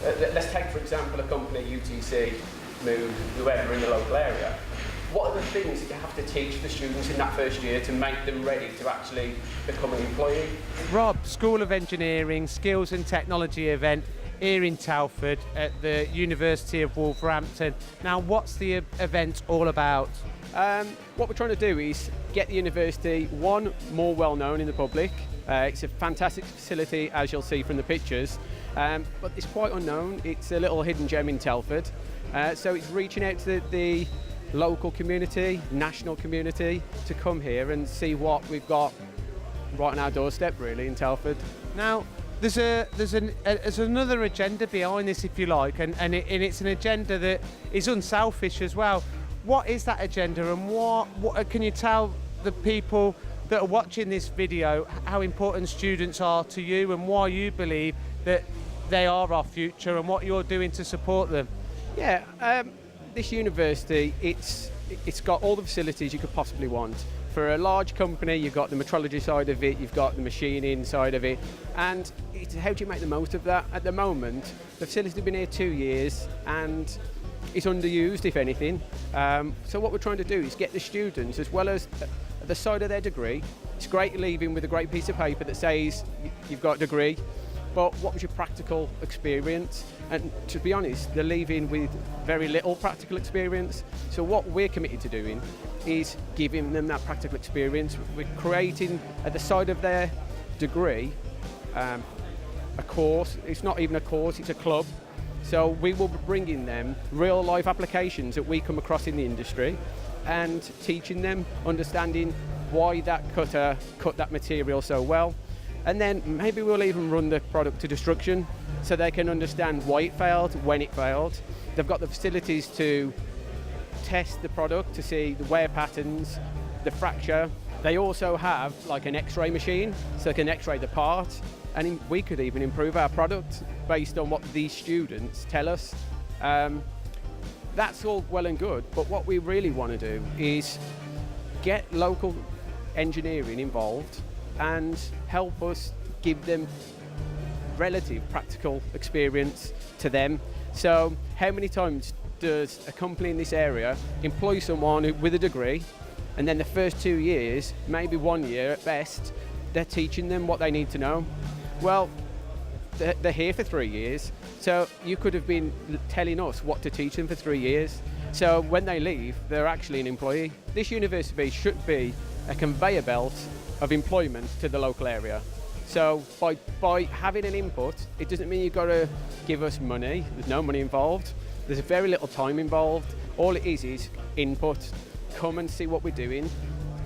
let's take, for example, a company, UTC, Moon, whoever in the local area. What are the things that you have to teach the students in that first year to make them ready to actually become an employee? Rob, School of Engineering, Skills and Technology event here in Telford at the University of Wolverhampton. Now, what's the event all about? What we're trying to do is get the university, one, more well known in the public. It's a fantastic facility, as you'll see from the pictures, but it's quite unknown. It's a little hidden gem in Telford. So it's reaching out to the local community, national community, to come here and see what we've got right on our doorstep, really, in Telford. Now, there's another agenda behind this, if you like, and it's an agenda that is unselfish as well. What is that agenda, and what can you tell the people that are watching this video how important students are to you, and why you believe that they are our future, and what you're doing to support them? Yeah, this university, it's got all the facilities you could possibly want. For a large company, you've got the metrology side of it, you've got the machining side of it, and how do you make the most of that? At the moment, the facility's been here 2 years, and it's underused, if anything. So what we're trying to do is get the students, as well as at the side of their degree. It's great leaving with a great piece of paper that says you've got a degree, but what was your practical experience? And to be honest, they're leaving with very little practical experience. So what we're committed to doing is giving them that practical experience. We're creating at the side of their degree a course. It's not even a course, it's a club. So we will be bringing them real life applications that we come across in the industry and teaching them, understanding why that cutter cut that material so well. And then maybe we'll even run the product to destruction so they can understand why it failed, when it failed. They've got the facilities to test the product to see the wear patterns, the fracture. They also have like an X-ray machine, so they can X-ray the part, and we could even improve our product based on what these students tell us. That's all well and good, but what we really want to do is get local engineering involved and help us give them relative practical experience to them. So how many times does a company in this area employ someone with a degree, and then the first 2 years, maybe 1 year at best, they're teaching them what they need to know? Well, they're here for 3 years, so you could have been telling us what to teach them for 3 years. So when they leave, they're actually an employee. This university should be a conveyor belt of employment to the local area. So by having an input, it doesn't mean you've got to give us money. There's no money involved. There's very little time involved. All it is input. Come and see what we're doing.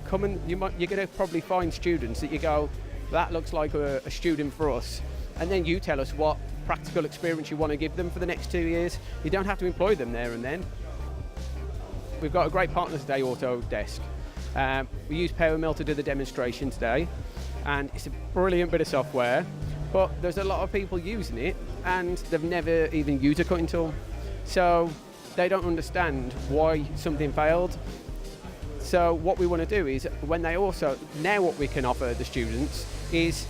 Come and you're going to probably find students that you go, that looks like a student for us. And then you tell us what practical experience you want to give them for the next 2 years. You don't have to employ them there and then. We've got a great partner today, Autodesk. We use PowerMill to do the demonstration today, and it's a brilliant bit of software, but there's a lot of people using it and they've never even used a cutting tool. So they don't understand why something failed. So what we want to do is, when they also, now what we can offer the students is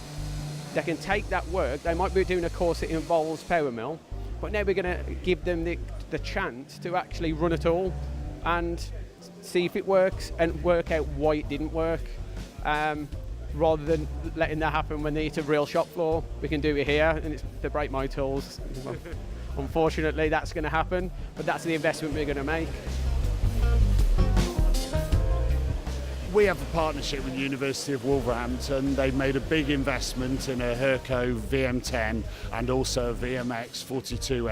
they can take that work. They might be doing a course that involves PowerMill, but now we're going to give them the chance to actually run a tool and see if it works and work out why it didn't work, rather than letting that happen when they hit a real shop floor. We can do it here, and it's to break my tools. Unfortunately, that's going to happen, but that's the investment we're going to make. We have a partnership with the University of Wolverhampton. They've made a big investment in a Hurco VM10 and also a VMX42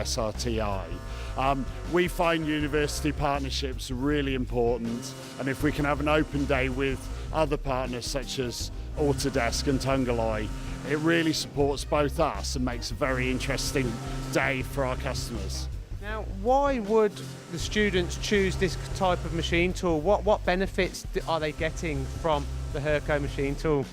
SRTI. We find university partnerships really important, and if we can have an open day with other partners such as Autodesk and Tungaloy, it really supports both us and makes a very interesting day for our customers. Now, why would the students choose this type of machine tool? What benefits are they getting from the Hurco machine tool?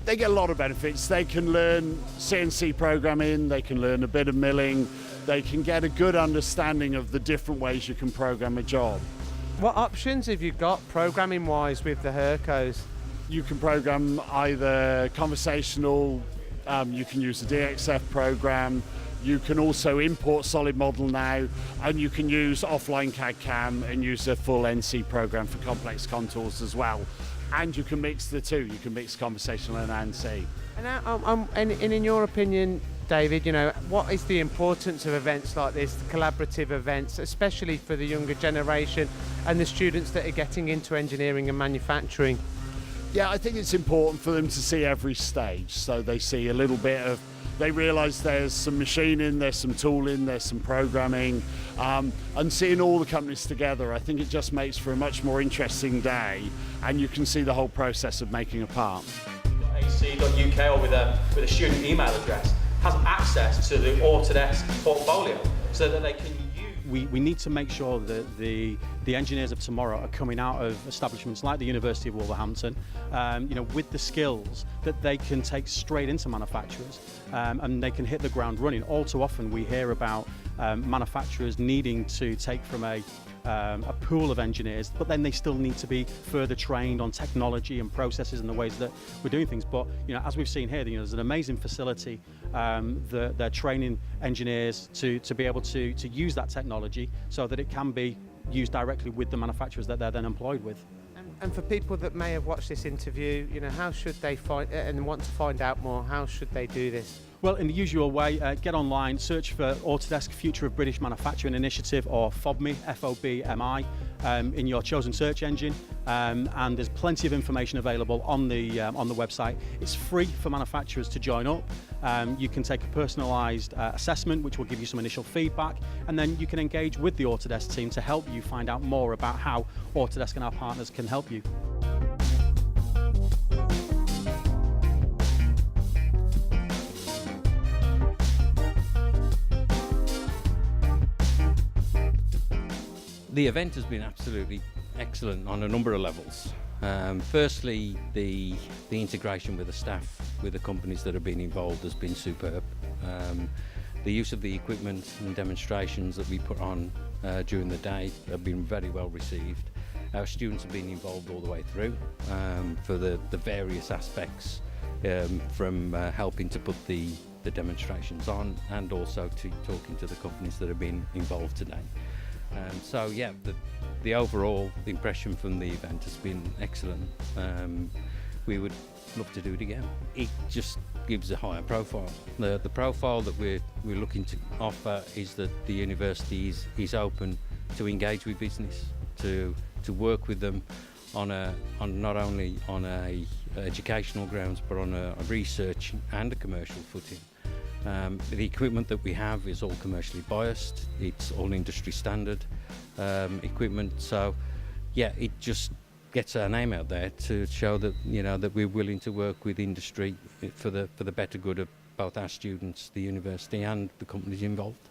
They get a lot of benefits. They can learn CNC programming, they can learn a bit of milling, they can get a good understanding of the different ways you can program a job. What options have you got programming wise with the Hurcos? You can program either conversational, you can use a DXF program, You can also import solid model now, and you can use offline CAD/CAM and use a full NC program for complex contours as well. And you can mix the two. You can mix conversational and ANSI. And in your opinion, David, you know, what is the importance of events like this, the collaborative events, especially for the younger generation and the students that are getting into engineering and manufacturing? Yeah, I think it's important for them to see every stage, so they see a little bit of, they realise there's some machining, there's some tooling, there's some programming, and seeing all the companies together, I think it just makes for a much more interesting day, and you can see the whole process of making a part. AC.UK or with a student email address has access to the Autodesk portfolio so that they can use. We need to make sure that the engineers of tomorrow are coming out of establishments like the University of Wolverhampton, you know, with the skills that they can take straight into manufacturers, and they can hit the ground running. All too often we hear about manufacturers needing to take from a pool of engineers, but then they still need to be further trained on technology and processes and the ways that we're doing things. But you know, as we've seen here, you know, there's an amazing facility. They're training engineers to be able to use that technology so that it can be used directly with the manufacturers that they're then employed with. And for people that may have watched this interview, you know, how should they find and want to find out more? How should they do this? Well, in the usual way, get online, search for Autodesk Future of British Manufacturing Initiative, or FOBMI, F-O-B-M-I, in your chosen search engine, and there's plenty of information available on the website. It's free for manufacturers to join up. You can take a personalised assessment, which will give you some initial feedback, and then you can engage with the Autodesk team to help you find out more about how Autodesk and our partners can help you. The event has been absolutely excellent on a number of levels. Firstly, the integration with the staff, with the companies that have been involved, has been superb. The use of the equipment and demonstrations that we put on during the day have been very well received. Our students have been involved all the way through for the various aspects, from helping to put the demonstrations on, and also to talking to the companies that have been involved today. So yeah, the overall impression from the event has been excellent. We would love to do it again. It just gives a higher profile. The profile that we're looking to offer is that the university is open to engage with business, to work with them on not only on a educational grounds, but on a research and a commercial footing. The equipment that we have is all commercially biased. It's all industry standard equipment. So, yeah, it just gets our name out there to show that, you know, that we're willing to work with industry for the better good of both our students, the university, and the companies involved.